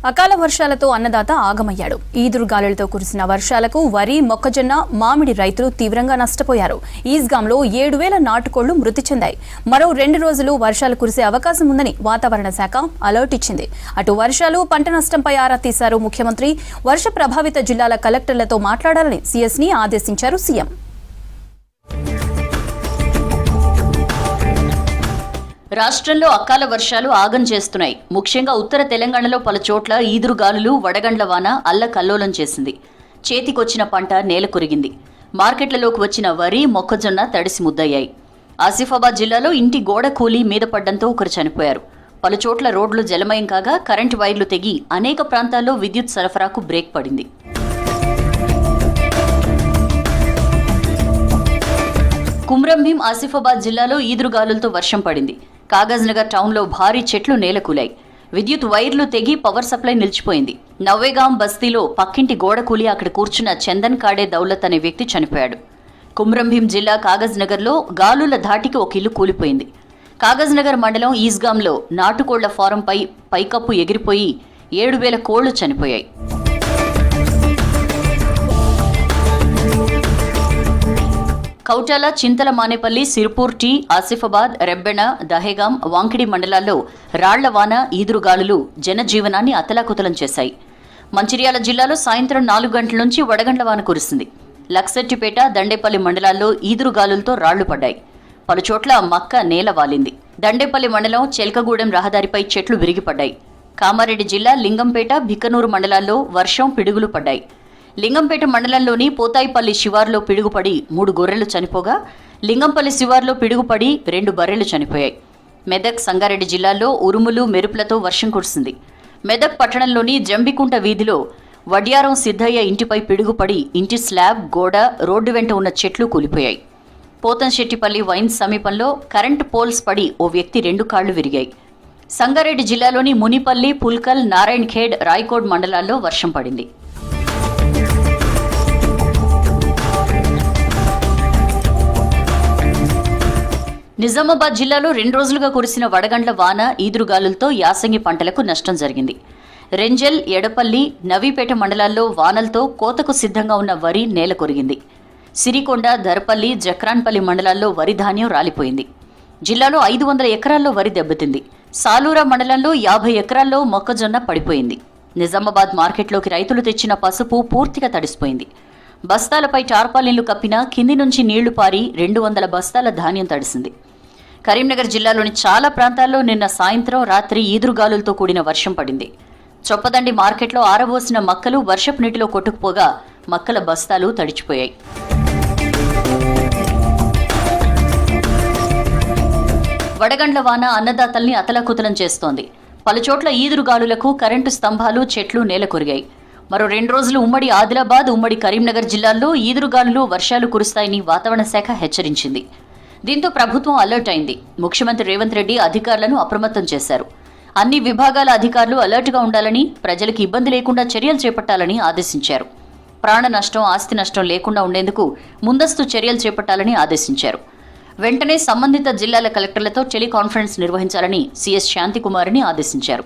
అకాల వర్షాలతో అన్నదాత ఆగమయ్యాడు. ఈదురుగాలులతో కురిసిన వర్షాలకు వరి, మొక్కజొన్న, మామిడి రైతులు తీవ్రంగా నష్టపోయారు. ఈజ్గాంలో 7,000 నాటుకోళ్లు మృతి చెందాయి. మరో 2 రోజులు వర్షాలు కురిసే అవకాశం ఉందని వాతావరణ శాఖ అలర్ట్ ఇచ్చింది. అటు వర్షాలు, పంట నష్టంపై ఆరా తీశారు ముఖ్యమంత్రి. వర్ష ప్రభావిత జిల్లాల కలెక్టర్లతో మాట్లాడాలని సీఎస్ని ఆదేశించారు సీఎం. రాష్ట్రంలో అకాల వర్షాలు ఆగం చేస్తున్నాయి. ముఖ్యంగా ఉత్తర తెలంగాణలో పలు చోట్ల ఈదురుగాలులు, వడగండ్ల వాన అల్లకల్లోలం చేసింది. చేతికొచ్చిన పంట నేల కొరిగింది. మార్కెట్లలోకి వచ్చిన వరి, మొక్కజొన్న తడిసి ముద్దయ్యాయి. ఆసిఫాబాద్ జిల్లాలో ఇంటి గోడ కూలి మీద పడ్డంతో ఒకరు చనిపోయారు. పలు చోట్ల రోడ్లు జలమయం కాగా కరెంటు వైర్లు తెగి అనేక ప్రాంతాల్లో విద్యుత్ సరఫరాకు బ్రేక్ పడింది. కుమ్రంభీం, ఆసిఫాబాద్ జిల్లాలో ఈదురుగాలులతో వర్షం పడింది. కాగజ్ నగర్ టౌన్లో భారీ చెట్లు నేలకూలాయి. విద్యుత్ వైర్లు తెగి పవర్ సప్లై నిలిచిపోయింది. నవ్వేగాం బస్తీలో పక్కింటి గోడ కూలి అక్కడ కూర్చున్న చందన్ కాడే దౌలత్ అనే వ్యక్తి చనిపోయాడు. కుమ్రంభీం జిల్లా కాగజ్ నగర్లో గాలుల ధాటికి ఒక ఇల్లు కూలిపోయింది. కాగజ్ నగర్ మండలం ఈజ్గాంలో నాటుకోళ్ల ఫారంపై పైకప్పు ఎగిరిపోయి 7,000 కోళ్లు చనిపోయాయి. కౌటాల, చింతల మానేపల్లి, సిర్పూర్ టీ, ఆసిఫాబాద్, రెబ్బెన, దహేగాం, వాంకిడి మండలాల్లో రాళ్ల వాన, ఈదురుగాలులు జనజీవనాన్ని అతలాకుతలం చేశాయి. మంచిర్యాల జిల్లాలో సాయంత్రం 4 గంటల నుంచి వడగండ్ల వాన కురిసింది. లక్సెట్టిపేట, దండేపల్లి మండలాల్లో ఈదురుగాలులతో రాళ్లు పడ్డాయి. పలుచోట్ల మక్క నేల వాలింది. దండేపల్లి మండలం చెల్కగూడెం రహదారిపై చెట్లు విరిగిపడ్డాయి. కామారెడ్డి జిల్లా లింగంపేట, బిక్కనూరు మండలాల్లో వర్షం, పిడుగులు పడ్డాయి. లింగంపేట మండలంలోని పోతాయిపల్లి శివార్లో పిడుగుపడి 3 గొర్రెలు చనిపోగా, లింగంపల్లి శివార్లో పిడుగుపడి 2 బర్రెలు చనిపోయాయి. మెదక్, సంగారెడ్డి జిల్లాల్లో ఉరుములు, మెరుపులతో వర్షం కురిసింది. మెదక్ పట్టణంలోని జంబికుంట వీధిలో వడ్యారం సిద్ధయ్య ఇంటిపై పిడుగుపడి ఇంటి స్లాబ్, గోడ, రోడ్డు వెంట ఉన్న చెట్లు కూలిపోయాయి. పోతంశెట్టిపల్లి వైన్స్ సమీపంలో కరెంటు పోల్స్ పడి ఓ వ్యక్తి 2 కాళ్లు విరిగాయి. సంగారెడ్డి జిల్లాలోని మునిపల్లి, పుల్కల్, నారాయణ్ ఖేడ్, రాయ్కోడ్ మండలాల్లో వర్షం పడింది. నిజామాబాద్ జిల్లాలో 2 రోజులుగా కురిసిన వడగండ్ల వాన, ఈదురుగాలులతో యాసంగి పంటలకు నష్టం జరిగింది. రెంజల్, ఎడపల్లి, నవీపేట మండలాల్లో వానలతో కోతకు సిద్ధంగా ఉన్న వరి నేల కొరిగింది. సిరికొండ, దర్పల్లి, జక్రాన్పల్లి మండలాల్లో వరి ధాన్యం రాలిపోయింది. జిల్లాలో 500 ఎకరాల్లో వరి దెబ్బతింది. సాలూరా మండలంలో 50 ఎకరాల్లో మొక్కజొన్న పడిపోయింది. నిజామాబాద్ మార్కెట్లోకి రైతులు తెచ్చిన పసుపు పూర్తిగా తడిసిపోయింది. బస్తాలపై టార్పాలిన్లు కప్పినా కింది నుంచి నీళ్లు పారి 200 బస్తాల ధాన్యం తడిసింది. కరీంనగర్ జిల్లాలోని చాలా ప్రాంతాల్లో నిన్న సాయంత్రం, రాత్రి ఈదురుగాలులతో కూడిన వర్షం పడింది. చొప్పదండి మార్కెట్లో ఆరబోసిన మక్కలు వర్షపు నీటిలో కొట్టుకుపోగా మక్కల బస్తాలు తడిచిపోయాయి. వడగండ్ల వాన అన్నదాతల్ని అతలాకుతలం చేస్తోంది. పలుచోట్ల ఈదురుగాలులకు కరెంటు స్తంభాలు, చెట్లు నేల కొరిగాయి. మరో 2 రోజులు ఉమ్మడి ఆదిలాబాద్, ఉమ్మడి కరీంనగర్ జిల్లాల్లో ఈదురుగాలులు, వర్షాలు కురుస్తాయని వాతావరణ శాఖ హెచ్చరించింది. దీంతో ప్రభుత్వం అలర్ట్ అయింది. ముఖ్యమంత్రి రేవంత్ రెడ్డి అధికారులను అప్రమత్తం చేశారు. అన్ని విభాగాల అధికారులు అలర్ట్గా ఉండాలని, ప్రజలకు ఇబ్బంది లేకుండా చర్యలు చేపట్టాలని ఆదేశించారు. ప్రాణ నష్టం, ఆస్తి నష్టం లేకుండా ఉండేందుకు ముందస్తు చర్యలు చేపట్టాలని ఆదేశించారు. వెంటనే సంబంధిత జిల్లాల కలెక్టర్లతో టెలికాన్ఫరెన్స్ నిర్వహించాలని సీఎస్ శాంతికుమారిని ఆదేశించారు.